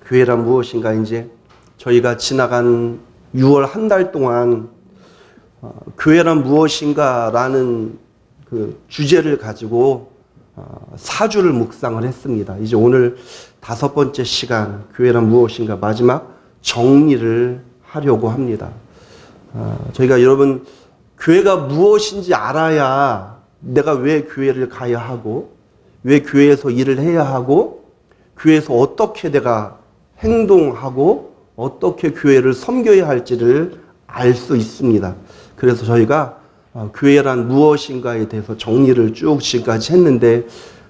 교회란 무엇인가, 이제 저희가 지나간 6월 한 달 동안 교회란 무엇인가 라는 그 주제를 가지고 4주를 묵상을 했습니다. 이제 오늘 5번째 시간, 교회란 무엇인가 마지막 정리를 하려고 합니다. 저희가 여러분, 교회가 무엇인지 알아야 내가 왜 교회를 가야 하고, 왜 교회에서 일을 해야 하고, 교회에서 어떻게 내가 행동하고, 어떻게 교회를 섬겨야 할지를 알 수 있습니다. 그래서 저희가 교회란 무엇인가에 대해서 정리를 쭉 지금까지 했는데,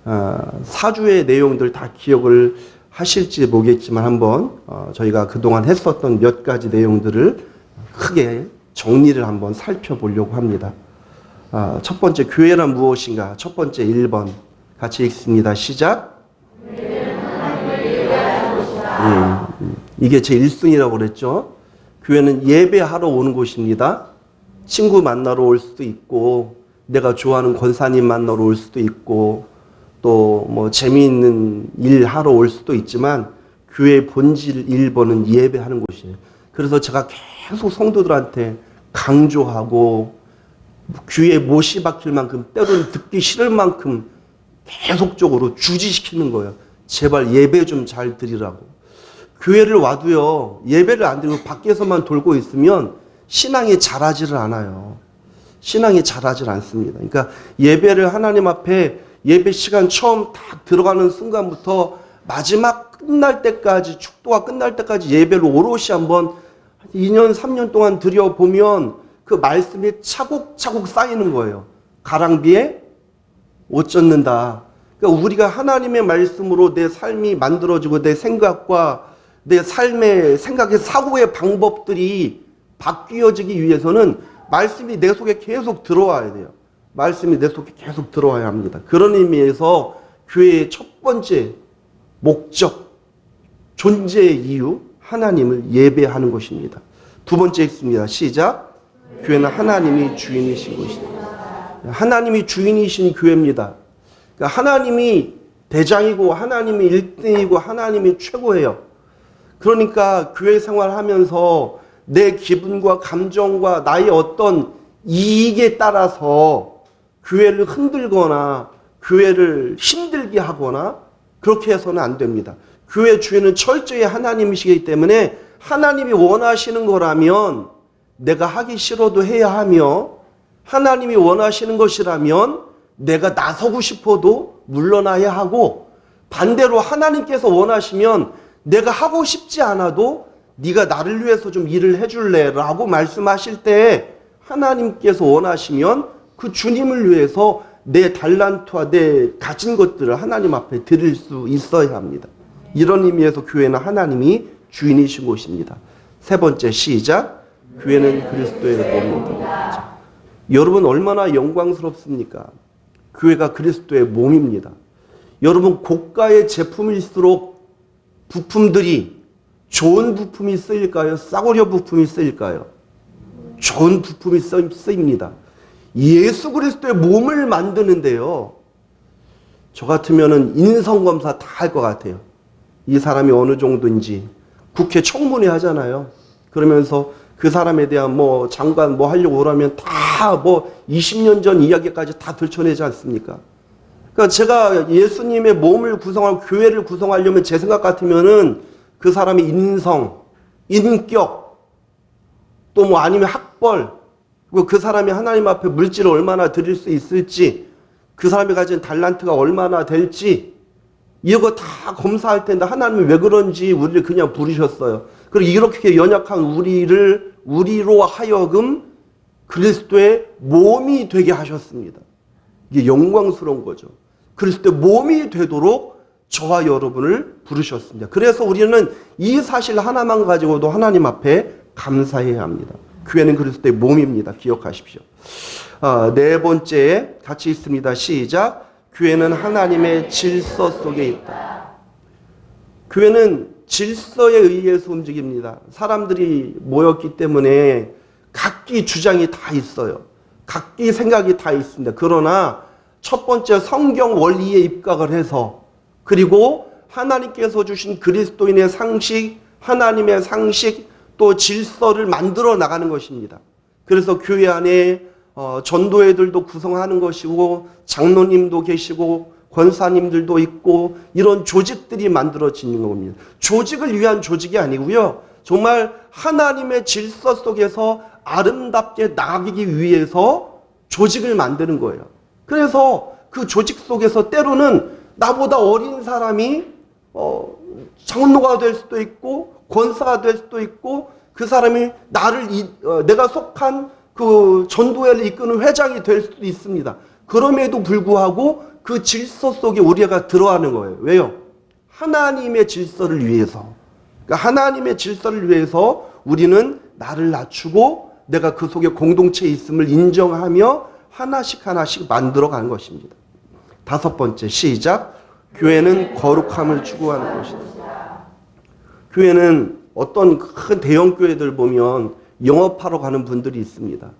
4주의 내용들 다 기억을 하실지 모르겠지만 한번 저희가 그동안 했었던 몇 가지 내용들을 크게 정리를 한번 살펴보려고 합니다. 첫 번째, 교회란 무엇인가? 첫 번째 1번 같이 읽습니다. 시작. 이게 제 1순위라고 그랬죠. 교회는 예배하러 오는 곳입니다. 친구 만나러 올 수도 있고, 내가 좋아하는 권사님 만나러 올 수도 있고, 또 뭐 재미있는 일 하러 올 수도 있지만, 교회의 본질 1번은 예배하는 곳이에요. 그래서 제가 계속 성도들한테 강조하고, 귀에 못이 박힐 만큼, 때로는 듣기 싫을 만큼 계속적으로 주지시키는 거예요. 제발 예배 좀 잘 드리라고. 교회를 와도요, 예배를 안 드리고 밖에서만 돌고 있으면 신앙이 자라지를 않아요. 신앙이 자라질 않습니다. 그러니까 예배를 하나님 앞에 예배 시간 처음 딱 들어가는 순간부터 마지막 끝날 때까지, 축도가 끝날 때까지 예배를 오롯이 한번 2년, 3년 동안 드려보면 그 말씀이 차곡차곡 쌓이는 거예요. 가랑비에 옷 젖는다. 그러니까 우리가 하나님의 말씀으로 내 삶이 만들어지고 내 생각과 내 삶의 생각의 사고의 방법들이 바뀌어지기 위해서는 말씀이 내 속에 계속 들어와야 돼요. 말씀이 내 속에 계속 들어와야 합니다. 그런 의미에서 교회의 첫 번째 목적, 존재의 이유, 하나님을 예배하는 것입니다. 두 번째 있습니다. 시작. 교회는 하나님이 주인이신 곳입니다. 하나님이 주인이신 교회입니다. 그러니까 하나님이 대장이고 하나님이 1등이고 하나님이 최고예요. 그러니까 교회 생활하면서 내 기분과 감정과 나의 어떤 이익에 따라서 교회를 흔들거나 교회를 힘들게 하거나 그렇게 해서는 안 됩니다. 교회 주인은 철저히 하나님이시기 때문에 하나님이 원하시는 거라면 내가 하기 싫어도 해야 하며, 하나님이 원하시는 것이라면 내가 나서고 싶어도 물러나야 하고, 반대로 하나님께서 원하시면 내가 하고 싶지 않아도 네가 나를 위해서 좀 일을 해줄래? 라고 말씀하실 때 하나님께서 원하시면 그 주님을 위해서 내 달란트와 내 가진 것들을 하나님 앞에 드릴 수 있어야 합니다. 이런 의미에서 교회는 하나님이 주인이신 곳입니다. 세 번째, 시작. 교회는 그리스도의 몸입니다. 여러분, 얼마나 영광스럽습니까? 교회가 그리스도의 몸입니다. 여러분, 고가의 제품일수록 부품들이 좋은 부품이 쓰일까요? 싸구려 부품이 쓰일까요? 좋은 부품이 쓰입니다. 예수 그리스도의 몸을 만드는데요, 저 같으면은 인성검사 다 할 것 같아요. 이 사람이 어느 정도인지. 국회 청문회 하잖아요. 그러면서 그 사람에 대한 뭐 장관 뭐 하려고 그러면 다 뭐 20년 전 이야기까지 다 들춰내지 않습니까? 그러니까 제가 예수님의 몸을 구성하고 교회를 구성하려면 제 생각 같으면은 그 사람의 인성, 인격, 또 뭐 아니면 학벌, 그리고 그 사람이 하나님 앞에 물질을 얼마나 드릴 수 있을지, 그 사람이 가진 달란트가 얼마나 될지, 이거 다 검사할 텐데 하나님이 왜 그런지 우리를 그냥 부르셨어요. 그리고 이렇게 연약한 우리로 하여금 그리스도의 몸이 되게 하셨습니다. 이게 영광스러운 거죠. 그리스도의 몸이 되도록 저와 여러분을 부르셨습니다. 그래서 우리는 이 사실 하나만 가지고도 하나님 앞에 감사해야 합니다. 교회는 그리스도의 몸입니다. 기억하십시오. 네 번째 같이 있습니다. 시작. 교회는 하나님의 질서 속에 있다. 교회는 질서에 의해서 움직입니다. 사람들이 모였기 때문에 각기 주장이 다 있어요. 각기 생각이 다 있습니다. 그러나 첫 번째 성경 원리에 입각을 해서, 그리고 하나님께서 주신 그리스도인의 상식, 하나님의 상식, 또 질서를 만들어 나가는 것입니다. 그래서 교회 안에 전도회들도 구성하는 것이고 장로님도 계시고 권사님들도 있고 이런 조직들이 만들어지는 겁니다. 조직을 위한 조직이 아니고요. 정말 하나님의 질서 속에서 아름답게 나가기 위해서 조직을 만드는 거예요. 그래서 그 조직 속에서 때로는 나보다 어린 사람이 장로가 될 수도 있고 권사가 될 수도 있고 그 사람이 내가 속한 그 전도회를 이끄는 회장이 될 수도 있습니다. 그럼에도 불구하고 그 질서 속에 우리가 들어가는 거예요. 왜요? 하나님의 질서를 위해서. 그러니까 하나님의 질서를 위해서 우리는 나를 낮추고 내가 그 속에 공동체에 있음을 인정하며 하나씩 하나씩 만들어가는 것입니다. 5번째, 시작. 교회는 거룩함을 추구하는 것이다. 교회는 어떤 큰 대형 교회들 보면 영업하러 가는 분들이 있습니다.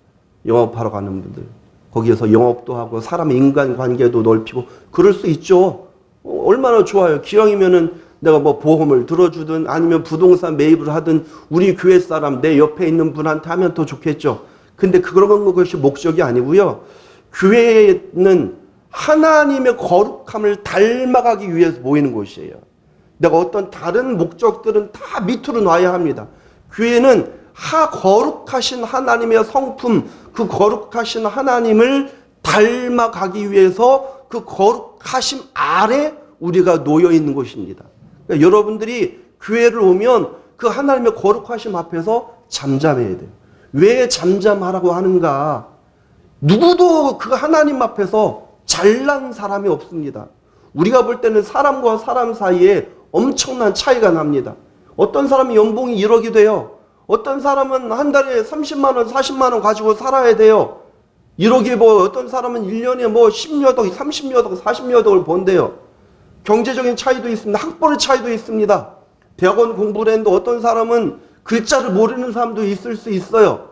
영업하러 가는 분들. 거기에서 영업도 하고 사람의 인간관계도 넓히고 그럴 수 있죠. 얼마나 좋아요. 기왕이면은 내가 뭐 보험을 들어주든 아니면 부동산 매입을 하든 우리 교회 사람 내 옆에 있는 분한테 하면 더 좋겠죠. 근데 그런 것이 목적이 아니고요. 교회는 하나님의 거룩함을 닮아가기 위해서 모이는 곳이에요. 내가 어떤 다른 목적들은 다 밑으로 놔야 합니다. 교회는 거룩하신 하나님의 성품, 그 거룩하신 하나님을 닮아가기 위해서 그 거룩하심 아래 우리가 놓여 있는 것입니다. 그러니까 여러분들이 교회를 오면 그 하나님의 거룩하심 앞에서 잠잠해야 돼요. 왜 잠잠하라고 하는가? 누구도 그 하나님 앞에서 잘난 사람이 없습니다. 우리가 볼 때는 사람과 사람 사이에 엄청난 차이가 납니다. 어떤 사람이 연봉이 1억이 돼요. 어떤 사람은 한 달에 30만 원, 40만 원 가지고 살아야 돼요. 1억이 어떤 사람은 1년에 10몇 억, 30몇 억, 40몇 억을 번대요. 경제적인 차이도 있습니다. 학벌의 차이도 있습니다. 대학원 공부를 했는데 어떤 사람은 글자를 모르는 사람도 있을 수 있어요.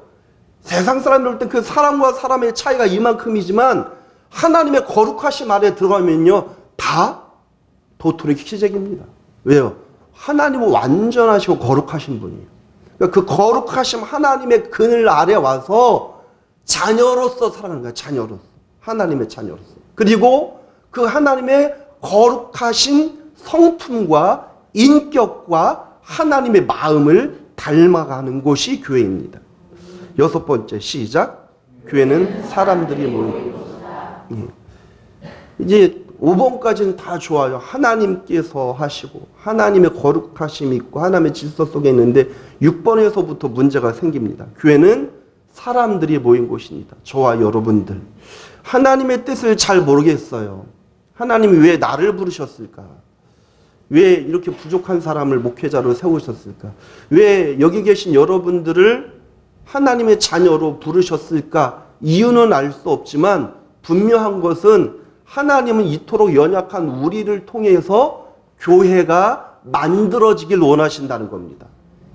세상 사람들 볼 때 그 사람과 사람의 차이가 이만큼이지만 하나님의 거룩하심 아래 들어가면요. 다 도토리 키재기입니다. 왜요? 하나님은 완전하시고 거룩하신 분이에요. 그러니까 그 거룩하심 하나님의 그늘 아래 와서 자녀로서 살아가는 거예요. 자녀로서. 하나님의 자녀로서. 그리고 그 하나님의 거룩하신 성품과 인격과 하나님의 마음을 닮아가는 곳이 교회입니다. 6번째, 시작. 교회는 사람들이 모이는 곳이다. 이제 5번까지는 다 좋아요. 하나님께서 하시고 하나님의 거룩하심이 있고 하나님의 질서 속에 있는데 6번에서부터 문제가 생깁니다. 교회는 사람들이 모인 곳입니다. 저와 여러분들. 하나님의 뜻을 잘 모르겠어요. 하나님이 왜 나를 부르셨을까? 왜 이렇게 부족한 사람을 목회자로 세우셨을까? 왜 여기 계신 여러분들을 하나님의 자녀로 부르셨을까? 이유는 알 수 없지만 분명한 것은 하나님은 이토록 연약한 우리를 통해서 교회가 만들어지길 원하신다는 겁니다.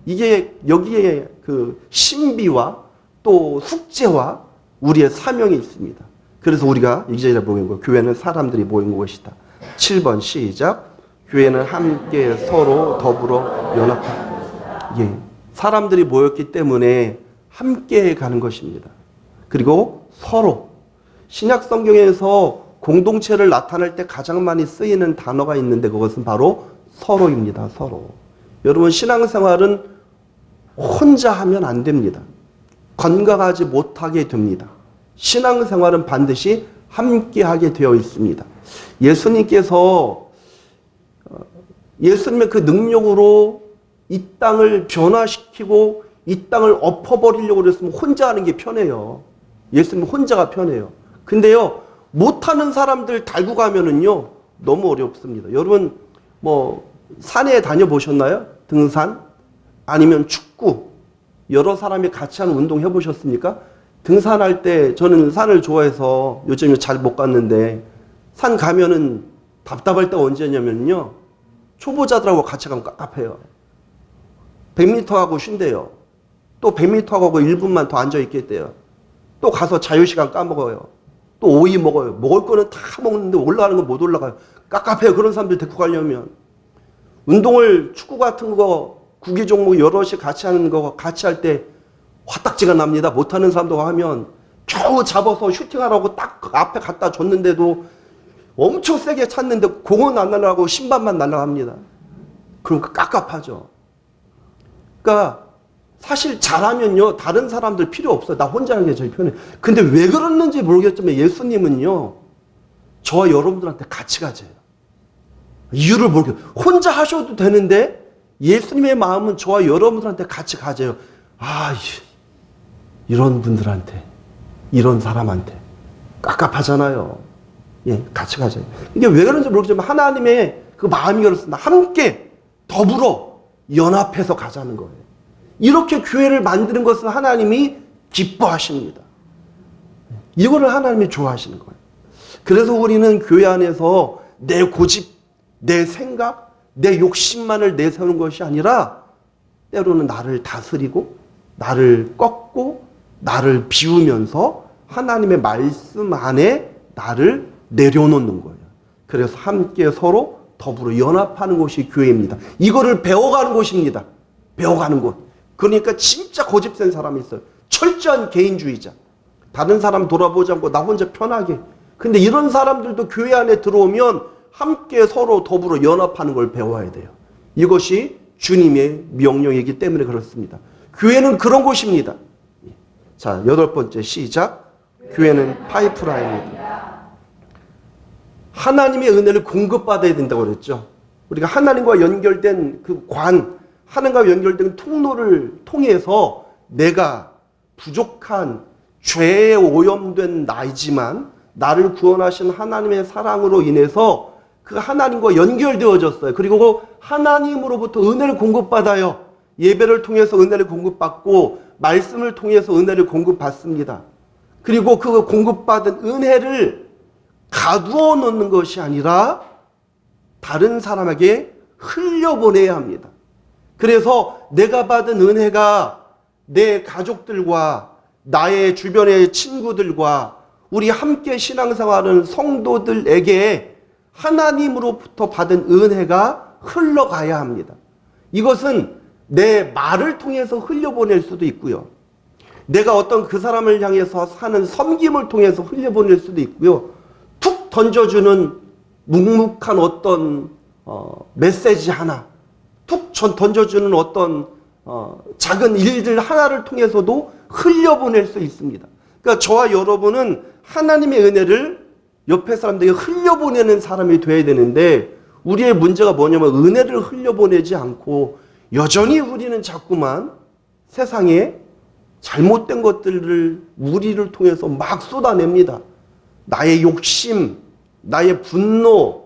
이게 여기에 그 신비와 또 숙제와 우리의 사명이 있습니다. 그래서 우리가 이 자리에 모인 거, 교회는 사람들이 모인 곳이다. 7번 시작. 교회는 함께 서로 더불어 연합한 것. 예, 사람들이 모였기 때문에 함께 가는 것입니다. 그리고 서로 신약 성경에서 공동체를 나타낼 때 가장 많이 쓰이는 단어가 있는데 그것은 바로 서로입니다. 서로. 여러분 신앙생활은 혼자 하면 안 됩니다. 건강하지 못하게 됩니다. 신앙생활은 반드시 함께하게 되어 있습니다. 예수님께서 예수님의 그 능력으로 이 땅을 변화시키고 이 땅을 엎어버리려고 그랬으면 혼자 하는 게 편해요. 예수님 혼자가 편해요. 근데요, 못하는 사람들 달고 가면은요, 너무 어렵습니다. 여러분, 산에 다녀보셨나요? 등산? 아니면 축구? 여러 사람이 같이 하는 운동 해보셨습니까? 등산할 때, 저는 산을 좋아해서 요즘에 잘 못 갔는데, 산 가면은 답답할 때가 언제냐면요, 초보자들하고 같이 가면 깝깝해요. 100m 하고 쉰대요. 또 100m 하고 1분만 더 앉아있겠대요. 또 가서 자유시간 까먹어요. 또 오이 먹어요. 먹을 거는 다 먹는데 올라가는 건 못 올라가요. 깝깝해요. 그런 사람들 데리고 가려면. 운동을 축구 같은 거 구기 종목 여럿이 같이 하는 거 같이 할 때 화딱지가 납니다. 못하는 사람도 하면 겨우 잡아서 슈팅하라고 딱 앞에 갖다 줬는데도 엄청 세게 찼는데 공은 안 날아가고 신발만 날아갑니다. 그럼 깝깝하죠. 그러니까 사실 잘하면요 다른 사람들 필요 없어요. 나 혼자 하는 게 제일 편해. 근데 왜 그랬는지 모르겠지만 예수님은요 저와 여러분들한테 같이 가져요. 이유를 모르겠어요. 혼자 하셔도 되는데 예수님의 마음은 저와 여러분들한테 같이 가져요. 아, 이런 분들한테, 이런 사람한테 깝깝하잖아요. 예, 같이 가져요. 이게 왜 그런지 모르겠지만 하나님의 그 마음이 그렇습니다. 함께 더불어 연합해서 가자는 거예요. 이렇게 교회를 만드는 것은 하나님이 기뻐하십니다. 이거를 하나님이 좋아하시는 거예요. 그래서 우리는 교회 안에서 내 고집, 내 생각, 내 욕심만을 내세우는 것이 아니라 때로는 나를 다스리고 나를 꺾고 나를 비우면서 하나님의 말씀 안에 나를 내려놓는 거예요. 그래서 함께 서로 더불어 연합하는 곳이 교회입니다. 이거를 배워가는 곳입니다. 배워가는 곳. 그러니까 진짜 고집센 사람이 있어요. 철저한 개인주의자. 다른 사람 돌아보지 않고 나 혼자 편하게. 근데 이런 사람들도 교회 안에 들어오면 함께 서로 더불어 연합하는 걸 배워야 돼요. 이것이 주님의 명령이기 때문에 그렇습니다. 교회는 그런 곳입니다. 자, 8번째 시작. 교회는 파이프라인입니다. 하나님의 은혜를 공급받아야 된다고 그랬죠. 우리가 하나님과 연결된 그 하나님과 연결된 통로를 통해서 내가 부족한 죄에 오염된 나이지만 나를 구원하신 하나님의 사랑으로 인해서 그 하나님과 연결되어졌어요. 그리고 하나님으로부터 은혜를 공급받아요. 예배를 통해서 은혜를 공급받고 말씀을 통해서 은혜를 공급받습니다. 그리고 그 공급받은 은혜를 가두어 놓는 것이 아니라 다른 사람에게 흘려보내야 합니다. 그래서 내가 받은 은혜가 내 가족들과 나의 주변의 친구들과 우리 함께 신앙생활하는 성도들에게 하나님으로부터 받은 은혜가 흘러가야 합니다. 이것은 내 말을 통해서 흘려보낼 수도 있고요. 내가 어떤 그 사람을 향해서 하는 섬김을 통해서 흘려보낼 수도 있고요. 툭 던져주는 묵묵한 어떤 메시지 하나, 툭 던져주는 어떤 작은 일들 하나를 통해서도 흘려보낼 수 있습니다. 그러니까 저와 여러분은 하나님의 은혜를 옆에 사람들에게 흘려보내는 사람이 돼야 되는데 우리의 문제가 뭐냐면 은혜를 흘려보내지 않고 여전히 우리는 자꾸만 세상에 잘못된 것들을 우리를 통해서 막 쏟아냅니다. 나의 욕심, 나의 분노,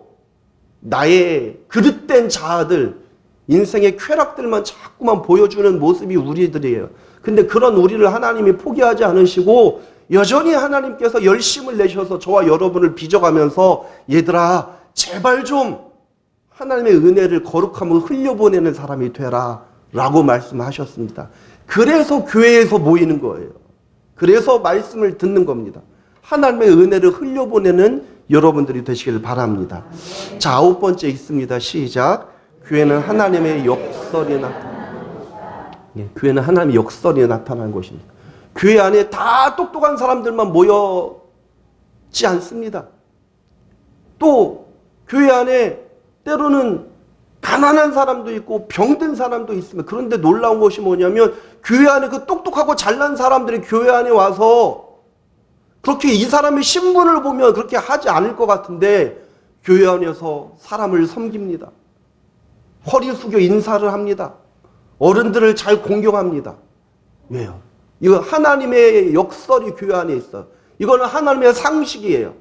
나의 그릇된 자아들, 인생의 쾌락들만 자꾸만 보여주는 모습이 우리들이에요. 근데 그런 우리를 하나님이 포기하지 않으시고 여전히 하나님께서 열심을 내셔서 저와 여러분을 빚어가면서 얘들아 제발 좀 하나님의 은혜를 거룩함을 흘려보내는 사람이 되라 라고 말씀하셨습니다. 그래서 교회에서 모이는 거예요. 그래서 말씀을 듣는 겁니다. 하나님의 은혜를 흘려보내는 여러분들이 되시길 바랍니다. 자, 9번째 있습니다. 시작. 교회는 하나님의 역설이 교회는 하나님의 역설이 나타나는 곳입니다. 교회 안에 다 똑똑한 사람들만 모여지 않습니다. 또 교회 안에 때로는 가난한 사람도 있고 병든 사람도 있습니다. 그런데 놀라운 것이 뭐냐면 교회 안에 그 똑똑하고 잘난 사람들이 교회 안에 와서 그렇게 이 사람의 신분을 보면 그렇게 하지 않을 것 같은데 교회 안에서 사람을 섬깁니다. 허리 숙여 인사를 합니다. 어른들을 잘 공경합니다. 왜요? 이거 하나님의 역설이 교회 안에 있어요. 이거는 하나님의 상식이에요.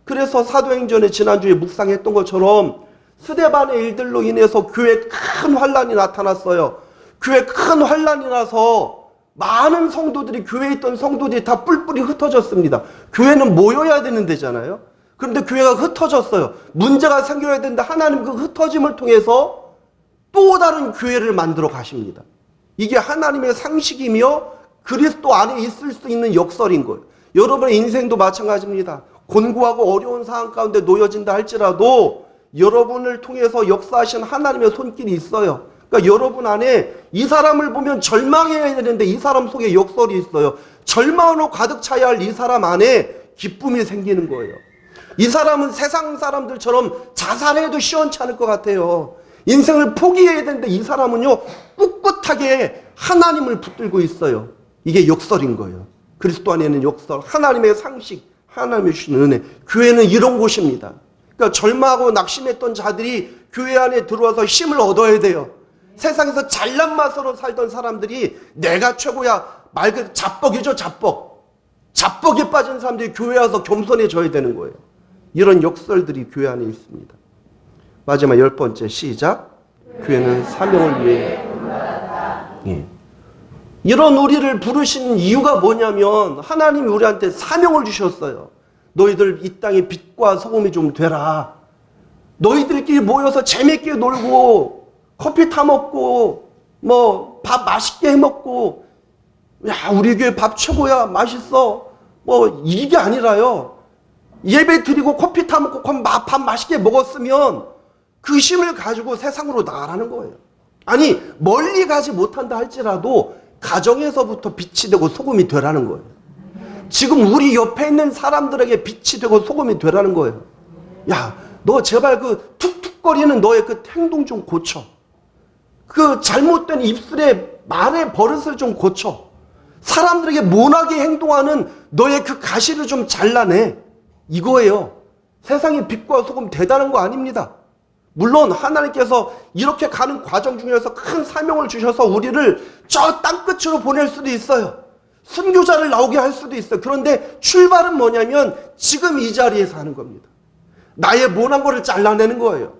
그래서 사도행전에 지난주에 묵상했던 것처럼 스데반의 일들로 인해서 교회에 큰 환란이 나타났어요. 교회에 큰 환란이 나서 많은 성도들이 교회에 있던 성도들이 다 뿔뿔이 흩어졌습니다. 교회는 모여야 되는 데잖아요. 그런데 교회가 흩어졌어요. 문제가 생겨야 되는데 하나님 그 흩어짐을 통해서 또 다른 교회를 만들어 가십니다. 이게 하나님의 상식이며 그리스도 안에 있을 수 있는 역설인 거예요. 여러분의 인생도 마찬가지입니다. 곤고하고 어려운 상황 가운데 놓여진다 할지라도 여러분을 통해서 역사하신 하나님의 손길이 있어요. 그러니까 여러분 안에 이 사람을 보면 절망해야 되는데 이 사람 속에 역설이 있어요. 절망으로 가득 차야 할 이 사람 안에 기쁨이 생기는 거예요. 이 사람은 세상 사람들처럼 자살해도 시원찮을 것 같아요. 인생을 포기해야 되는데 이 사람은요 꿋꿋하게 하나님을 붙들고 있어요. 이게 역설인 거예요. 그리스도 안에는 역설, 하나님의 상식, 하나님의 주신 은혜. 교회는 이런 곳입니다. 그러니까 절망하고 낙심했던 자들이 교회 안에 들어와서 힘을 얻어야 돼요. 세상에서 잘난 맛으로 살던 사람들이 내가 최고야, 말 그대로 자뻑이죠, 자뻑. 자뻑에 빠진 사람들이 교회에 와서 겸손해져야 되는 거예요. 이런 역설들이 교회 안에 있습니다. 마지막 10번째 시작. 교회는 사명을 위해. 예. 이런 우리를 부르신 이유가 뭐냐면 하나님이 우리한테 사명을 주셨어요. 너희들 이 땅에 빛과 소금이 좀 되라. 너희들끼리 모여서 재밌게 놀고 커피 타먹고 뭐 밥 맛있게 해먹고 야 우리 교회 밥 최고야 맛있어 뭐 이게 아니라요. 예배 드리고 커피 타먹고 밥 맛있게 먹었으면 그 힘을 가지고 세상으로 나가라는 거예요. 아니 멀리 가지 못한다 할지라도 가정에서부터 빛이 되고 소금이 되라는 거예요. 지금 우리 옆에 있는 사람들에게 빛이 되고 소금이 되라는 거예요. 야, 너 제발 그 툭툭거리는 너의 그 행동 좀 고쳐. 그 잘못된 입술에 말의 버릇을 좀 고쳐. 사람들에게 모나게 행동하는 너의 그 가시를 좀 잘라내. 이거예요. 세상에 빛과 소금 되다는 거 아닙니다. 물론 하나님께서 이렇게 가는 과정 중에서 큰 사명을 주셔서 우리를 저 땅끝으로 보낼 수도 있어요. 순교자를 나오게 할 수도 있어요. 그런데 출발은 뭐냐면 지금 이 자리에서 하는 겁니다. 나의 모난 거를 잘라내는 거예요.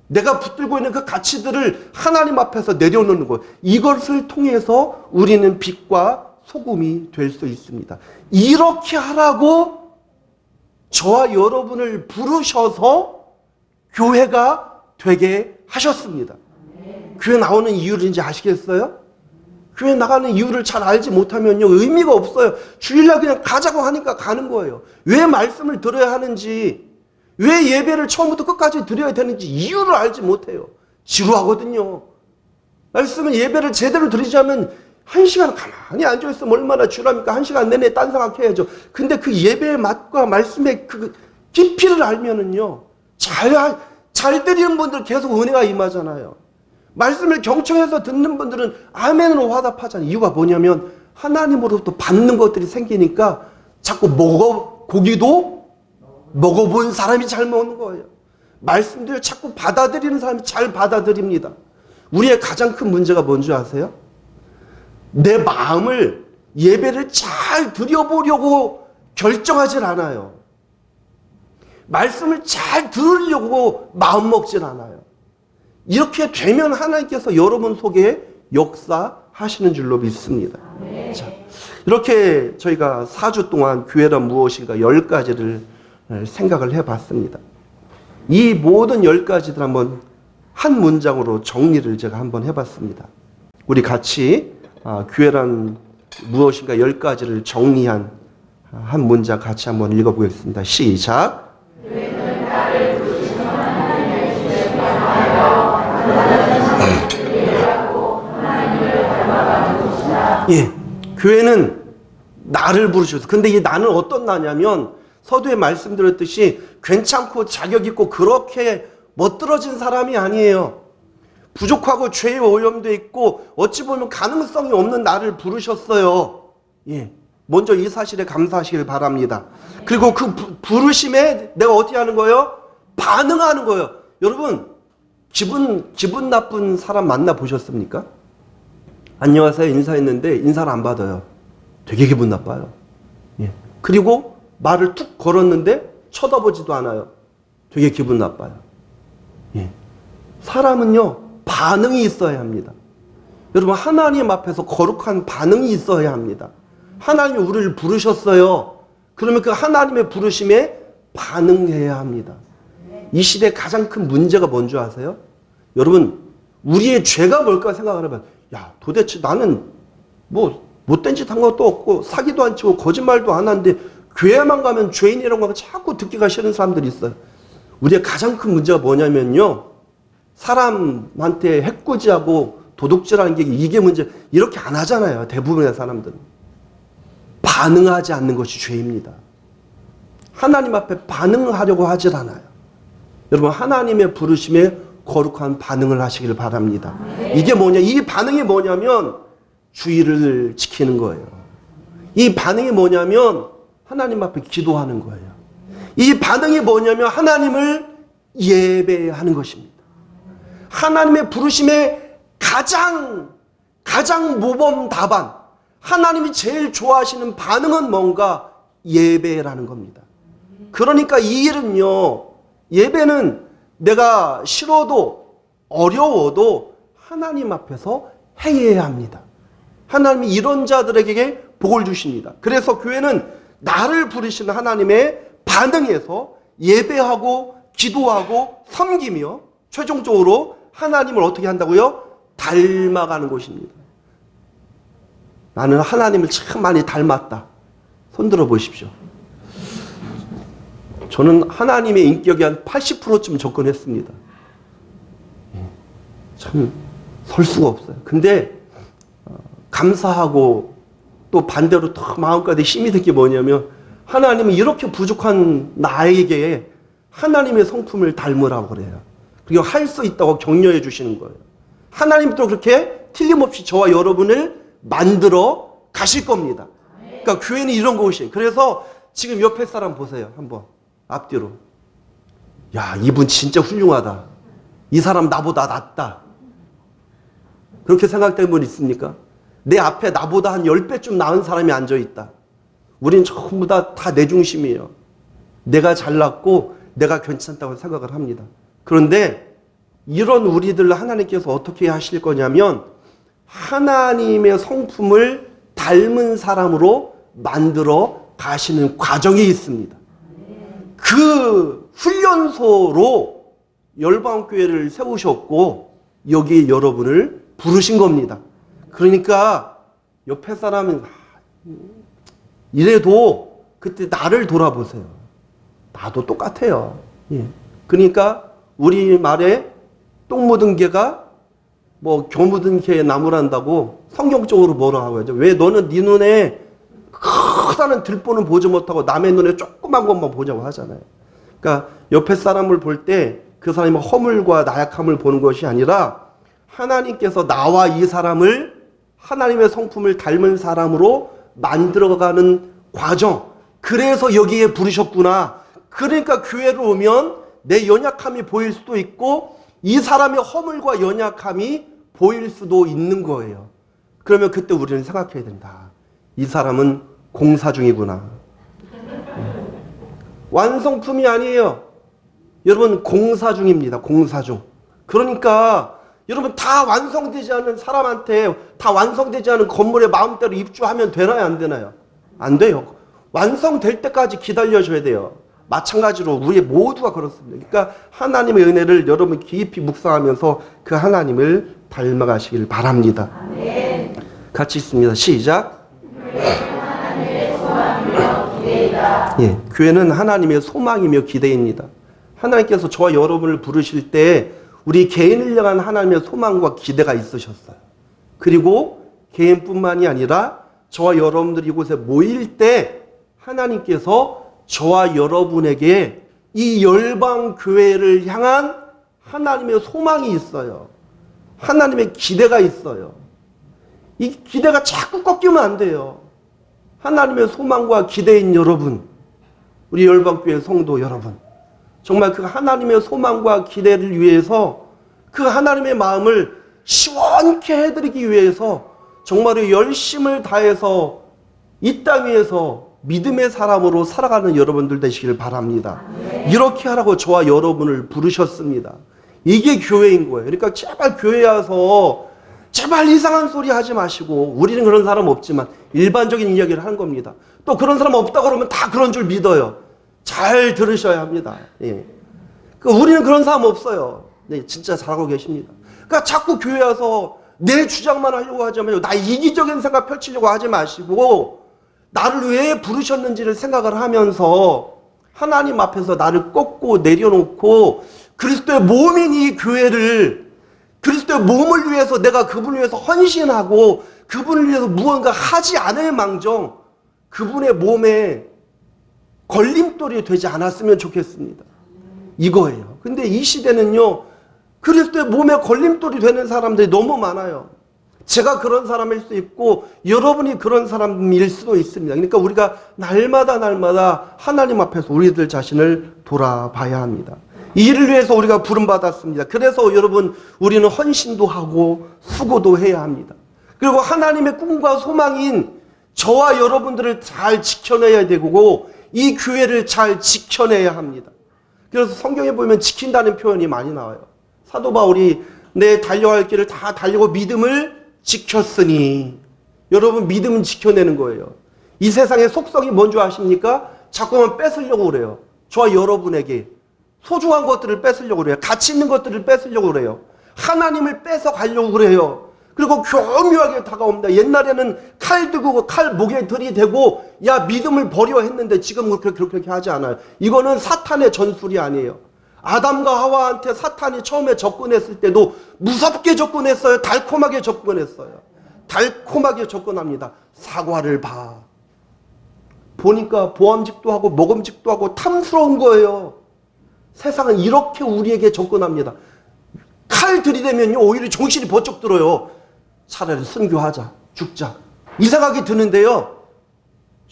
내가 붙들고 있는 그 가치들을 하나님 앞에서 내려놓는 거예요. 이것을 통해서 우리는 빛과 소금이 될 수 있습니다. 이렇게 하라고 저와 여러분을 부르셔서 교회가 되게 하셨습니다. 교회 나오는 이유를 이제 아시겠어요? 교회 나가는 이유를 잘 알지 못하면요 의미가 없어요. 주일날 그냥 가자고 하니까 가는 거예요. 왜 말씀을 들어야 하는지, 왜 예배를 처음부터 끝까지 드려야 되는지 이유를 알지 못해요. 지루하거든요. 말씀은 예배를 제대로 드리자면 1시간 가만히 앉아있으면 얼마나 지루합니까? 1시간 내내 딴 생각해야죠. 근데 그 예배의 맛과 말씀의 그 깊이를 알면은요 잘 드리는 분들 계속 은혜가 임하잖아요. 말씀을 경청해서 듣는 분들은 아멘으로 화답하잖아요. 이유가 뭐냐면 하나님으로부터 받는 것들이 생기니까 자꾸 고기도 먹어본 사람이 잘 먹는 거예요. 말씀들을 자꾸 받아들이는 사람이 잘 받아들입니다. 우리의 가장 큰 문제가 뭔지 아세요? 내 마음을 예배를 잘 드려보려고 결정하진 않아요. 말씀을 잘 들으려고 마음 먹진 않아요. 이렇게 되면 하나님께서 여러분 속에 역사하시는 줄로 믿습니다. 자, 이렇게 저희가 4주 동안 교회란 무엇인가 10가지를 생각을 해봤습니다. 이 모든 10가지들 한번 한 문장으로 정리를 제가 한번 해봤습니다. 우리 같이 교회란 무엇인가 10가지를 정리한 한 문장 같이 한번 읽어보겠습니다. 시작. 예, 교회는 나를 부르셔서. 근데 이 나는 어떤 나냐면 서두에 말씀드렸듯이 괜찮고 자격 있고 그렇게 멋들어진 사람이 아니에요. 부족하고 죄에 오염돼 있고 어찌 보면 가능성이 없는 나를 부르셨어요. 예, 먼저 이 사실에 감사하시길 바랍니다. 그리고 그 부르심에 내가 어떻게 하는 거예요? 반응하는 거예요. 여러분 기분 나쁜 사람 만나 보셨습니까? 안녕하세요 인사했는데 인사를 안 받아요. 되게 기분 나빠요. 예. 그리고 말을 툭 걸었는데 쳐다보지도 않아요. 되게 기분 나빠요. 예. 사람은요 반응이 있어야 합니다. 여러분 하나님 앞에서 거룩한 반응이 있어야 합니다. 하나님이 우리를 부르셨어요. 그러면 그 하나님의 부르심에 반응해야 합니다. 이 시대의 가장 큰 문제가 뭔지 아세요? 여러분 우리의 죄가 뭘까 생각을 해봐요. 야 도대체 나는 뭐 못된 짓 한 것도 없고 사기도 안 치고 거짓말도 안 하는데 교회만 가면 죄인이라는 거 자꾸 듣기가 싫은 사람들이 있어요. 우리의 가장 큰 문제가 뭐냐면요. 사람한테 해코지하고 도둑질하는 게 이게 문제. 이렇게 안 하잖아요. 대부분의 사람들은. 반응하지 않는 것이 죄입니다. 하나님 앞에 반응하려고 하질 않아요. 여러분, 하나님의 부르심에 거룩한 반응을 하시길 바랍니다. 이게 뭐냐? 이 반응이 뭐냐면 주의를 지키는 거예요. 이 반응이 뭐냐면 하나님 앞에 기도하는 거예요. 이 반응이 뭐냐면 하나님을 예배하는 것입니다. 하나님의 부르심의 가장 모범 답안, 하나님이 제일 좋아하시는 반응은 뭔가? 예배라는 겁니다. 그러니까 이 일은요, 예배는 내가 싫어도 어려워도 하나님 앞에서 행해야 합니다. 하나님이 이런 자들에게 복을 주십니다. 그래서 교회는 나를 부르시는 하나님의 반응에서 예배하고 기도하고 섬기며 최종적으로 하나님을 어떻게 한다고요? 닮아가는 곳입니다. 나는 하나님을 참 많이 닮았다. 손들어 보십시오. 저는 하나님의 인격이 한 80%쯤 접근했습니다. 참 설 수가 없어요. 근데 감사하고 또 반대로 더 마음까지 힘이 든 게 뭐냐면 하나님은 이렇게 부족한 나에게 하나님의 성품을 닮으라고 그래요. 그리고 할 수 있다고 격려해 주시는 거예요. 하나님도 그렇게 틀림없이 저와 여러분을 만들어 가실 겁니다. 그러니까 교회는 이런 곳이에요. 그래서 지금 옆에 사람 보세요. 한번 앞뒤로. 야, 이분 진짜 훌륭하다. 이 사람 나보다 낫다. 그렇게 생각되는 분 있습니까? 내 앞에 나보다 한 10배쯤 나은 사람이 앉아있다. 우린 전부 다 내 중심이에요. 내가 잘났고 내가 괜찮다고 생각을 합니다. 그런데 이런 우리들을 하나님께서 어떻게 하실 거냐면 하나님의 성품을 닮은 사람으로 만들어 가시는 과정이 있습니다. 그 훈련소로 열방교회를 세우셨고 여기 여러분을 부르신 겁니다. 그러니까 옆에 사람은 이래도 그때 나를 돌아보세요. 나도 똑같아요. 예. 그러니까 우리 말에 똥 묻은 개가 뭐 겨 묻은 개에 나무란다고 성경적으로 뭐라고 하죠? 왜 너는 네 눈에 크다는 들보는 보지 못하고 남의 눈에 조그만 것만 보자고 하잖아요. 그러니까 옆에 사람을 볼 때 그 사람의 허물과 나약함을 보는 것이 아니라 하나님께서 나와 이 사람을 하나님의 성품을 닮은 사람으로 만들어가는 과정. 그래서 여기에 부르셨구나. 그러니까 교회로 오면 내 연약함이 보일 수도 있고 이 사람의 허물과 연약함이 보일 수도 있는 거예요. 그러면 그때 우리는 생각해야 된다. 이 사람은 공사 중이구나. 완성품이 아니에요. 여러분, 공사 중입니다. 공사 중. 그러니까 여러분, 다 완성되지 않은 사람한테 다 완성되지 않은 건물에 마음대로 입주하면 되나요? 안 되나요? 안 돼요. 완성될 때까지 기다려줘야 돼요. 마찬가지로 우리 모두가 그렇습니다. 그러니까 하나님의 은혜를 여러분 깊이 묵상하면서 그 하나님을 닮아가시길 바랍니다. 아멘. 같이 있습니다. 시작. 교회는 하나님의 소망이며 기대이다. 예, 교회는 하나님의 소망이며 기대입니다. 하나님께서 저와 여러분을 부르실 때 우리 개인을 향한 하나님의 소망과 기대가 있으셨어요. 그리고 개인뿐만이 아니라 저와 여러분들이 이곳에 모일 때 하나님께서 저와 여러분에게 이 열방교회를 향한 하나님의 소망이 있어요. 하나님의 기대가 있어요. 이 기대가 자꾸 꺾이면 안 돼요. 하나님의 소망과 기대인 여러분, 우리 열방교회 성도 여러분, 정말 그 하나님의 소망과 기대를 위해서 그 하나님의 마음을 시원케 해드리기 위해서 정말로 열심을 다해서 이 땅 위에서 믿음의 사람으로 살아가는 여러분들 되시길 바랍니다. 이렇게 하라고 저와 여러분을 부르셨습니다. 이게 교회인 거예요. 그러니까 제발 교회에 와서 제발 이상한 소리 하지 마시고, 우리는 그런 사람 없지만 일반적인 이야기를 하는 겁니다. 또 그런 사람 없다고 그러면 다 그런 줄 믿어요. 잘 들으셔야 합니다. 예. 우리는 그런 사람 없어요. 네, 진짜 잘하고 계십니다. 그러니까 자꾸 교회 와서 내 주장만 하려고 하지 마시고, 나 이기적인 생각 펼치려고 하지 마시고, 나를 왜 부르셨는지를 생각을 하면서 하나님 앞에서 나를 꺾고 내려놓고 그리스도의 몸인 이 교회를, 그리스도의 몸을 위해서 내가 그분을 위해서 헌신하고 그분을 위해서 무언가 하지 않을 망정 그분의 몸에 걸림돌이 되지 않았으면 좋겠습니다. 이거예요. 근데 이 시대는요, 그리스도의 몸에 걸림돌이 되는 사람들이 너무 많아요. 제가 그런 사람일 수 있고 여러분이 그런 사람일 수도 있습니다. 그러니까 우리가 날마다 하나님 앞에서 우리들 자신을 돌아봐야 합니다. 이 일을 위해서 우리가 부름받았습니다. 그래서 여러분, 우리는 헌신도 하고 수고도 해야 합니다. 그리고 하나님의 꿈과 소망인 저와 여러분들을 잘 지켜내야 되고 이 교회를 잘 지켜내야 합니다. 그래서 성경에 보면 지킨다는 표현이 많이 나와요. 사도 바울이 내 달려갈 길을 다 달리고 믿음을 지켰으니, 여러분 믿음은 지켜내는 거예요. 이 세상의 속성이 뭔지 아십니까? 자꾸만 뺏으려고 그래요. 저와 여러분에게 소중한 것들을 뺏으려고 그래요. 가치 있는 것들을 뺏으려고 그래요. 하나님을 뺏어 가려고 그래요. 그리고 교묘하게 다가옵니다. 옛날에는 칼 들고 칼 목에 들이대고 야 믿음을 버려 했는데 지금은 그렇게 하지 않아요. 이거는 사탄의 전술이 아니에요. 아담과 하와한테 사탄이 처음에 접근했을 때도 무섭게 접근했어요. 달콤하게 접근했어요. 달콤하게 접근합니다. 사과를 봐. 보니까 보암직도 하고 먹음직도 하고 탐스러운 거예요. 세상은 이렇게 우리에게 접근합니다. 칼 들이대면요 오히려 정신이 번쩍 들어요. 차라리 순교하자, 죽자, 이 생각이 드는데요,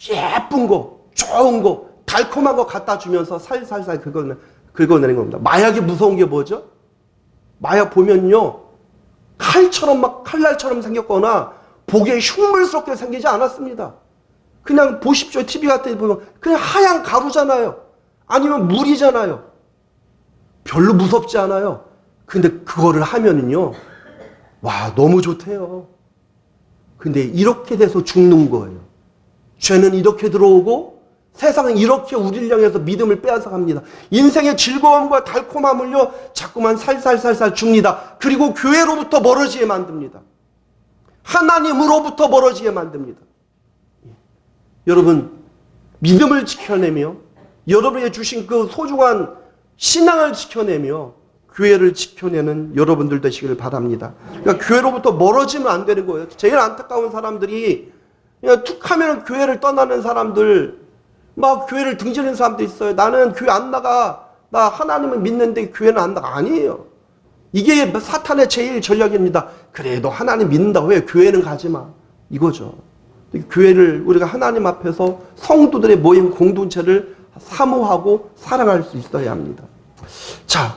예쁜 거, 좋은 거, 달콤한 거 갖다 주면서 살살살 긁어내는 겁니다. 마약이 무서운 게 뭐죠? 마약 보면요 칼처럼 막 칼날처럼 생겼거나 보기에 흉물스럽게 생기지 않았습니다. 그냥 보십시오. TV 같은 데 보면 그냥 하얀 가루잖아요. 아니면 물이잖아요. 별로 무섭지 않아요. 근데 그거를 하면은요, 와, 너무 좋대요. 근데 이렇게 돼서 죽는 거예요. 죄는 이렇게 들어오고 세상은 이렇게 우리를 향해서 믿음을 빼앗아갑니다. 인생의 즐거움과 달콤함을요, 자꾸만 살살살살 줍니다. 그리고 교회로부터 멀어지게 만듭니다. 하나님으로부터 멀어지게 만듭니다. 여러분, 믿음을 지켜내며 여러분에게 주신 그 소중한 신앙을 지켜내며 교회를 지켜내는 여러분들 되시기를 바랍니다. 그러니까 교회로부터 멀어지면 안 되는 거예요. 제일 안타까운 사람들이 그냥 툭 하면 교회를 떠나는 사람들, 막 교회를 등지는 사람도 있어요. 나는 교회 안 나가. 나 하나님을 믿는데 교회는 안 나가. 아니에요. 이게 사탄의 제일 전략입니다. 그래, 너 하나님 믿는다고 왜 교회는 가지 마. 이거죠. 교회를 우리가 하나님 앞에서 성도들의 모임 공동체를 사모하고 사랑할 수 있어야 합니다. 자,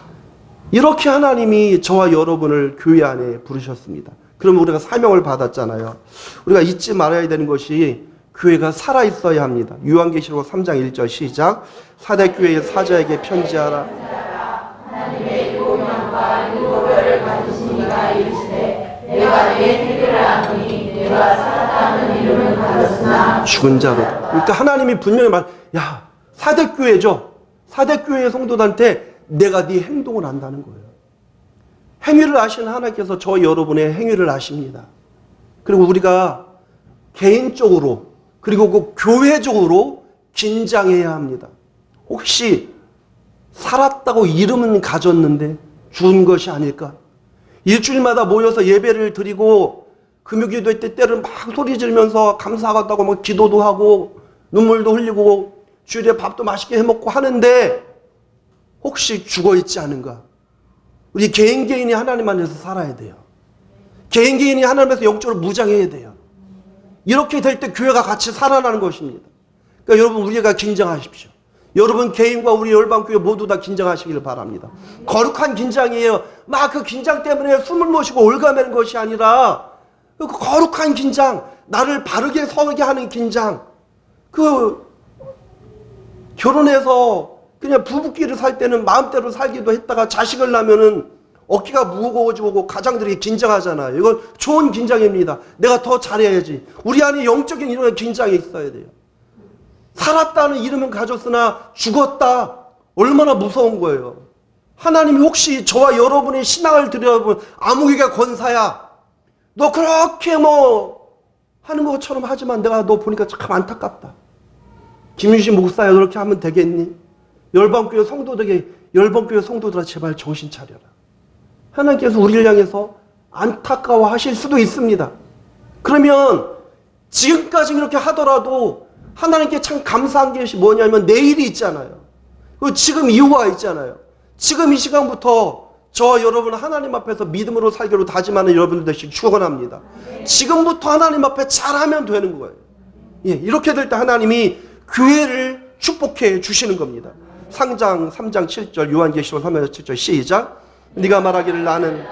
이렇게 하나님이 저와 여러분을 교회 안에 부르셨습니다. 그러면 우리가 사명을 받았잖아요. 우리가 잊지 말아야 되는 것이 교회가 살아있어야 합니다. 요한계시록 3장 1절 시작. 사대교회의 사자에게 편지하라. 하나님의 일곱 명과 일곱 별을 가지신 이가 이르시되 내가 내 택을 아노니 내가 살았다는 이름을 가졌으나 죽은 자로. 그러니까 하나님이 분명히 야, 사대교회죠. 사대교회의 성도들한테 내가 네 행동을 안다는 거예요. 행위를 아시는 하나님께서 저 여러분의 행위를 아십니다. 그리고 우리가 개인적으로 그리고 그 교회적으로 긴장해야 합니다. 혹시 살았다고 이름은 가졌는데 죽은 것이 아닐까? 일주일마다 모여서 예배를 드리고 금요기도회 때 때는 막 소리 지르면서 감사하다고 막 기도도 하고 눈물도 흘리고 주일에 밥도 맛있게 해먹고 하는데 혹시 죽어있지 않은가? 우리 개인이 하나님 안에서 살아야 돼요. 개인이 하나님에서 영적으로 무장해야 돼요. 이렇게 될 때 교회가 같이 살아나는 것입니다. 그러니까 여러분, 우리가 긴장하십시오. 여러분 개인과 우리 열방교회 모두 다 긴장하시기를 바랍니다. 거룩한 긴장이에요. 막 그 긴장 때문에 숨을 못 쉬고 올가매는 것이 아니라 그 거룩한 긴장, 나를 바르게 서게 하는 긴장. 그 결혼해서 그냥 부부끼리 살 때는 마음대로 살기도 했다가 자식을 낳으면은 어깨가 무거워지고 가장들이 긴장하잖아요. 이건 좋은 긴장입니다. 내가 더 잘해야지. 우리 안에 영적인 이런 긴장이 있어야 돼요. 살았다는 이름은 가졌으나 죽었다. 얼마나 무서운 거예요. 하나님이 혹시 저와 여러분의 신앙을 들여다보면 아무개가 권사야. 너 그렇게 하는 것처럼 하지만 내가 너 보니까 참 안타깝다. 김윤식 목사야 그렇게 하면 되겠니? 열방교회 성도들아 제발 정신 차려라. 하나님께서 우리를 향해서 안타까워하실 수도 있습니다. 그러면 지금까지 이렇게 하더라도 하나님께 참 감사한 것이 뭐냐면 내일이 있잖아요. 그리고 지금 이후가 있잖아요. 지금 이 시간부터 저와 여러분 하나님 앞에서 믿음으로 살기로 다짐하는 여러분들 되시길 축원합니다. 지금부터 하나님 앞에 잘하면 되는 거예요. 예, 이렇게 될 때 하나님이 교회를 축복해 주시는 겁니다. 상장 3장 7절 요한계시록 3장 7절 시작. 네가 말하기를 나는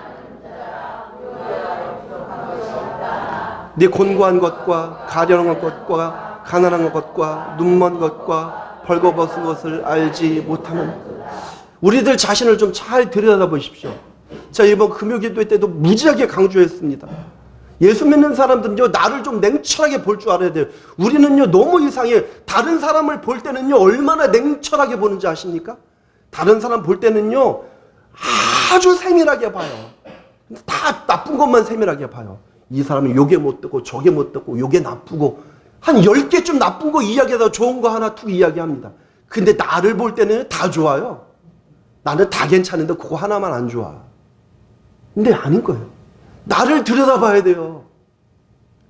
네 곤고한 것과 가련한 것과 가난한 것과 눈먼 것과 벌거벗은 것을 알지 못하는 우리들 자신을 좀 잘 들여다보십시오. 자, 이번 금요기도 때도 무지하게 강조했습니다. 예수 믿는 사람들은요 나를 좀 냉철하게 볼 줄 알아야 돼요. 우리는요 너무 이상해요. 다른 사람을 볼 때는요 얼마나 냉철하게 보는지 아십니까? 다른 사람 볼 때는요 아주 세밀하게 봐요. 다 나쁜 것만 세밀하게 봐요. 이 사람은 요게 못 듣고 저게 못 듣고 요게 나쁘고 한 10개쯤 나쁜 거 이야기하다가 좋은 거 하나 툭 이야기합니다. 근데 나를 볼 때는 다 좋아요. 나는 다 괜찮은데 그거 하나만 안 좋아. 근데 아닌 거예요. 나를 들여다봐야 돼요.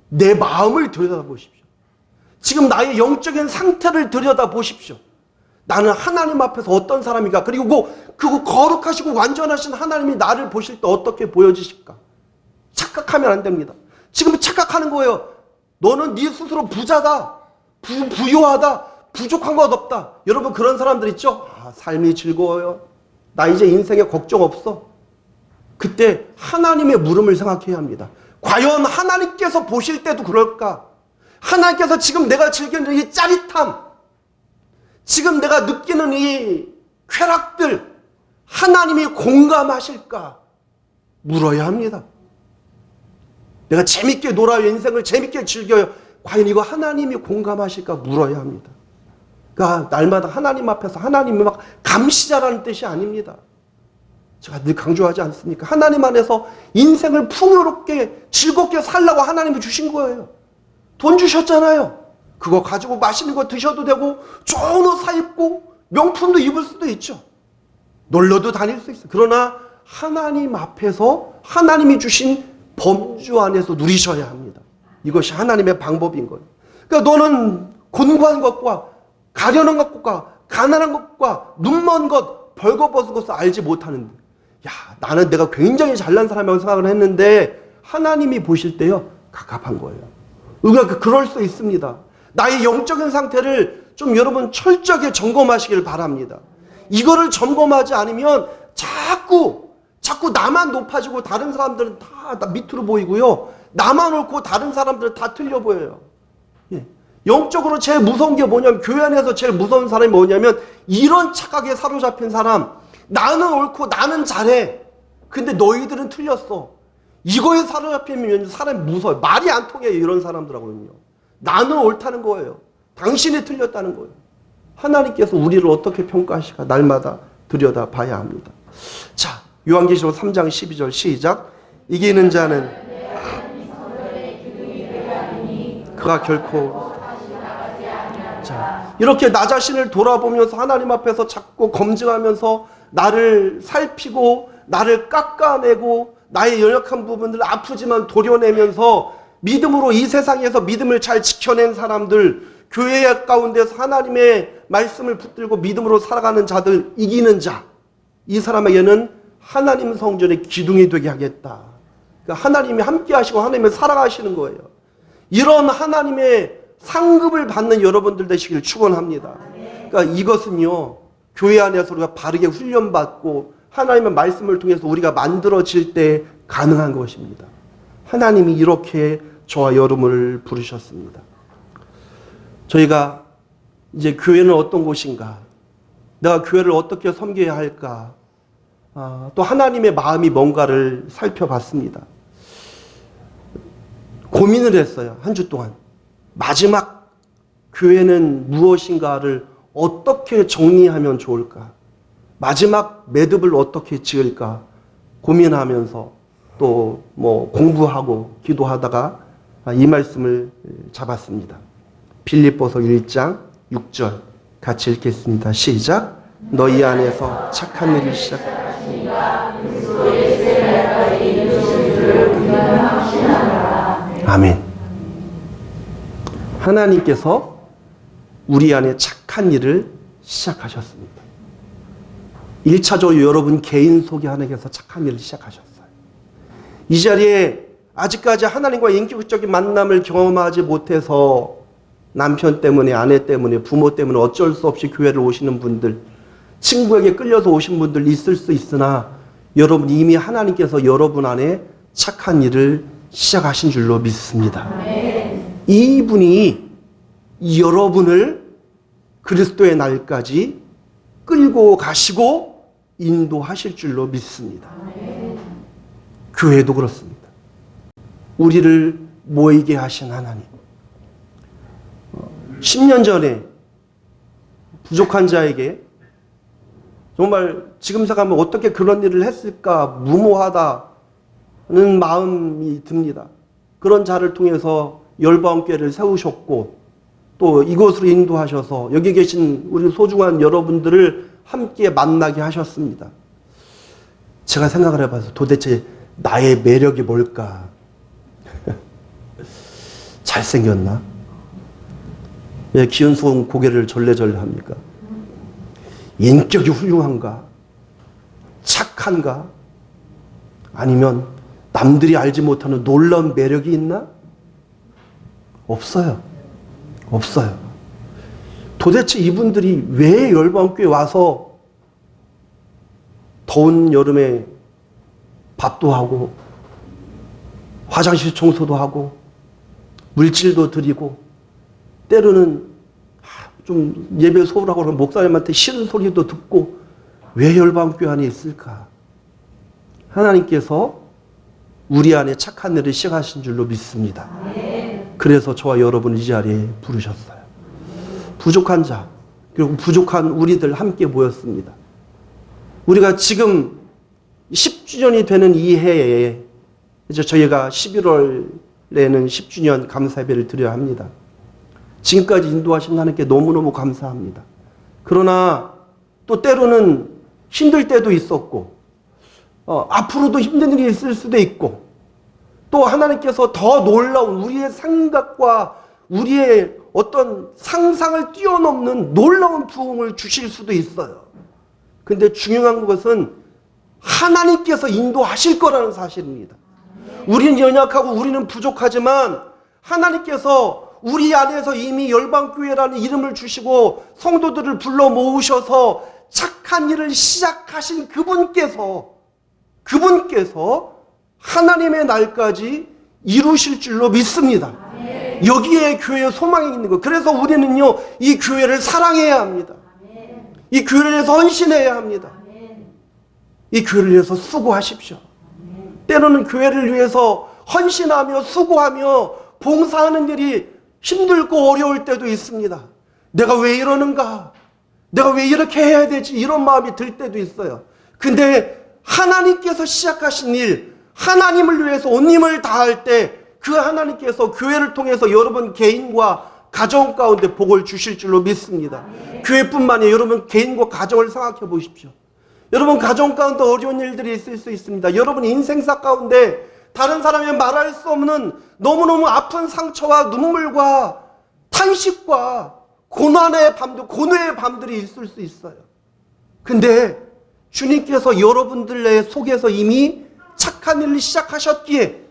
내 마음을 들여다보십시오. 지금 나의 영적인 상태를 들여다보십시오. 나는 하나님 앞에서 어떤 사람인가? 그리고 그 거룩하시고 완전하신 하나님이 나를 보실 때 어떻게 보여지실까? 착각하면 안 됩니다. 지금 착각하는 거예요. 너는 네 스스로 부자다, 부유하다, 부족한 것 없다. 여러분 그런 사람들 있죠? 아, 삶이 즐거워요. 나 이제 인생에 걱정 없어. 그때 하나님의 물음을 생각해야 합니다. 과연 하나님께서 보실 때도 그럴까? 하나님께서 지금 내가 즐기는 이 짜릿함, 지금 내가 느끼는 이 쾌락들, 하나님이 공감하실까? 물어야 합니다. 내가 재밌게 놀아요. 인생을 재밌게 즐겨요. 과연 이거 하나님이 공감하실까? 물어야 합니다. 그러니까 날마다 하나님 앞에서 하나님이 막 감시자라는 뜻이 아닙니다. 제가 늘 강조하지 않습니까? 하나님 안에서 인생을 풍요롭게 즐겁게 살라고 하나님이 주신 거예요. 돈 주셨잖아요. 그거 가지고 맛있는 거 드셔도 되고 좋은 옷 사 입고 명품도 입을 수도 있죠. 놀러도 다닐 수 있어요. 그러나 하나님 앞에서 하나님이 주신 범주 안에서 누리셔야 합니다. 이것이 하나님의 방법인 거예요. 그러니까 너는 곤고한 것과 가련한 것과 가난한 것과 눈먼 것, 벌거벗은 것을 알지 못하는데 야, 나는 내가 굉장히 잘난 사람이라고 생각을 했는데 하나님이 보실 때요 갑갑한 거예요. 우리가 그럴 수 있습니다. 나의 영적인 상태를 좀 여러분 철저하게 점검하시길 바랍니다. 이거를 점검하지 않으면 자꾸 나만 높아지고 다른 사람들은 다 밑으로 보이고요. 나만 옳고 다른 사람들은 다 틀려 보여요. 예. 영적으로 제일 무서운 게 뭐냐면 교회 안에서 제일 무서운 사람이 뭐냐면 이런 착각에 사로잡힌 사람. 나는 옳고 나는 잘해. 근데 너희들은 틀렸어. 이거에 사로잡히면 사람이 무서워요. 말이 안 통해요. 이런 사람들하고는요. 나는 옳다는 거예요. 당신이 틀렸다는 거예요. 하나님께서 우리를 어떻게 평가하실까 날마다 들여다봐야 합니다. 자, 요한계시록 3장 12절 시작. 이기는 자는 그가 결코 자, 이렇게 나 자신을 돌아보면서 하나님 앞에서 자꾸 검증하면서 나를 살피고 나를 깎아내고 나의 연약한 부분들을 아프지만 도려내면서 믿음으로 이 세상에서 믿음을 잘 지켜낸 사람들, 교회 가운데서 하나님의 말씀을 붙들고 믿음으로 살아가는 자들, 이기는 자, 이 사람에게는 하나님 성전의 기둥이 되게 하겠다. 그러니까 하나님이 함께 하시고 하나님이 살아가시는 거예요. 이런 하나님의 상급을 받는 여러분들 되시길 축원합니다. 그러니까 이것은요, 교회 안에서 우리가 바르게 훈련받고 하나님의 말씀을 통해서 우리가 만들어질 때 가능한 것입니다. 하나님이 이렇게 저와 여러분을 부르셨습니다. 저희가 이제 교회는 어떤 곳인가? 내가 교회를 어떻게 섬겨야 할까? 또 하나님의 마음이 뭔가를 살펴봤습니다. 고민을 했어요. 한 주 동안. 마지막 교회는 무엇인가를 어떻게 정리하면 좋을까? 마지막 매듭을 어떻게 지을까? 고민하면서 또 공부하고 기도하다가 이 말씀을 잡았습니다. 빌립보서 1장 6절 같이 읽겠습니다. 시작. 너희 안에서 착한 일을 아멘. 하나님께서 우리 안에 착한 일을 시작하셨습니다. 1차적으로 여러분 개인 속에 하나님께서 착한 일을 시작하셨어요. 이 자리에 아직까지 하나님과 인격적인 만남을 경험하지 못해서 남편 때문에, 아내 때문에, 부모 때문에 어쩔 수 없이 교회를 오시는 분들, 친구에게 끌려서 오신 분들 있을 수 있으나 여러분 이미 하나님께서 여러분 안에 착한 일을 시작하신 줄로 믿습니다. 이분이 여러분을 그리스도의 날까지 끌고 가시고 인도하실 줄로 믿습니다. 교회도 그렇습니다. 우리를 모이게 하신 하나님. 10년 전에 부족한 자에게 정말 지금 생각하면 어떻게 그런 일을 했을까 무모하다는 마음이 듭니다. 그런 자를 통해서 열방교회를 세우셨고 또 이곳으로 인도하셔서 여기 계신 우리 소중한 여러분들을 함께 만나게 하셨습니다. 제가 생각을 해봐서 도대체 나의 매력이 뭘까? 잘생겼나? 왜 기은수은 고개를 절레절레 합니까? 인격이 훌륭한가? 착한가? 아니면 남들이 알지 못하는 놀라운 매력이 있나? 없어요. 없어요. 도대체 이분들이 왜 열방교회 와서 더운 여름에 밥도 하고 화장실 청소도 하고 물질도 드리고 때로는 좀 예배 소홀하고 그러면 목사님한테 싫은 소리도 듣고 왜 열방교회 안에 있을까? 하나님께서 우리 안에 착한 일을 시작하신 줄로 믿습니다. 그래서 저와 여러분을 이 자리에 부르셨어요. 부족한 자, 그리고 부족한 우리들 함께 모였습니다. 우리가 지금 10주년이 되는 이 해에 이제 저희가 11월에는 10주년 감사예배를 드려야 합니다. 지금까지 인도하신 하나님께 너무너무 감사합니다. 그러나 또 때로는 힘들 때도 있었고 앞으로도 힘든 일이 있을 수도 있고 또 하나님께서 더 놀라운 우리의 생각과 우리의 어떤 상상을 뛰어넘는 놀라운 부흥을 주실 수도 있어요. 근데 중요한 것은 하나님께서 인도하실 거라는 사실입니다. 우리는 연약하고 우리는 부족하지만 하나님께서 우리 안에서 이미 열방교회라는 이름을 주시고 성도들을 불러 모으셔서 착한 일을 시작하신 그분께서 하나님의 날까지 이루실 줄로 믿습니다. 여기에 교회의 소망이 있는 거예요. 그래서 우리는요, 이 교회를 사랑해야 합니다. 이 교회를 위해서 헌신해야 합니다. 이 교회를 위해서 수고하십시오. 때로는 교회를 위해서 헌신하며 수고하며 봉사하는 일이 힘들고 어려울 때도 있습니다. 내가 왜 이러는가? 내가 왜 이렇게 해야 되지? 이런 마음이 들 때도 있어요. 근데 하나님께서 시작하신 일, 하나님을 위해서 온 힘을 다할 때 그 하나님께서 교회를 통해서 여러분 개인과 가정 가운데 복을 주실 줄로 믿습니다. 교회뿐만 아니라 여러분 개인과 가정을 생각해 보십시오. 여러분 가정 가운데 어려운 일들이 있을 수 있습니다. 여러분 인생사 가운데 다른 사람이 말할 수 없는 너무너무 아픈 상처와 눈물과 탄식과 고난의 밤들, 고뇌의 밤들이 있을 수 있어요. 근데 주님께서 여러분들의 속에서 이미 착한 일을 시작하셨기에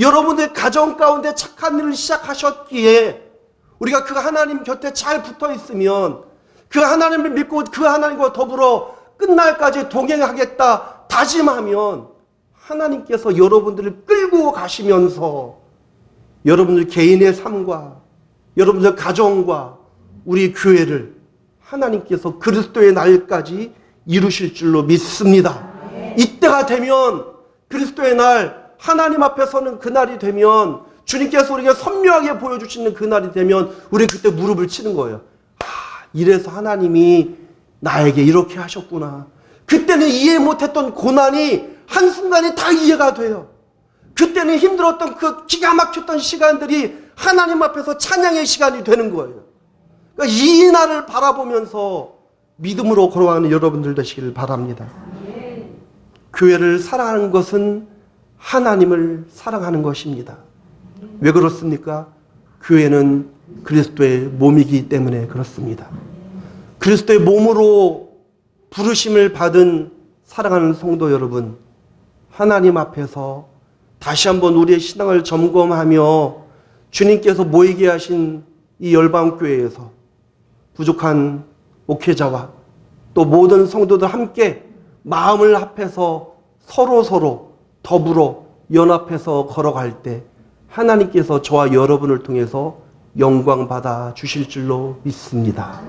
여러분의 가정 가운데 착한 일을 시작하셨기에 우리가 그 하나님 곁에 잘 붙어 있으면 그 하나님을 믿고 그 하나님과 더불어 끝날까지 동행하겠다 다짐하면 하나님께서 여러분들을 끌고 가시면서 여러분들 개인의 삶과 여러분들 가정과 우리 교회를 하나님께서 그리스도의 날까지 이루실 줄로 믿습니다. 이때가 되면 그리스도의 날 하나님 앞에 서는 그날이 되면 주님께서 우리에게 선명하게 보여주시는 그날이 되면 우리 그때 무릎을 치는 거예요. 이래서 하나님이 나에게 이렇게 하셨구나. 그때는 이해 못했던 고난이 한순간에 다 이해가 돼요. 그때는 힘들었던 그 기가 막혔던 시간들이 하나님 앞에서 찬양의 시간이 되는 거예요. 그러니까 이 날을 바라보면서 믿음으로 걸어가는 여러분들 되시길 바랍니다. 교회를 사랑하는 것은 하나님을 사랑하는 것입니다. 왜 그렇습니까? 교회는 그리스도의 몸이기 때문에 그렇습니다. 그리스도의 몸으로 부르심을 받은 사랑하는 성도 여러분, 하나님 앞에서 다시 한번 우리의 신앙을 점검하며 주님께서 모이게 하신 이 열방교회에서 부족한 목회자와 또 모든 성도들 함께 마음을 합해서 서로 더불어 연합해서 걸어갈 때 하나님께서 저와 여러분을 통해서 영광 받아 주실 줄로 믿습니다.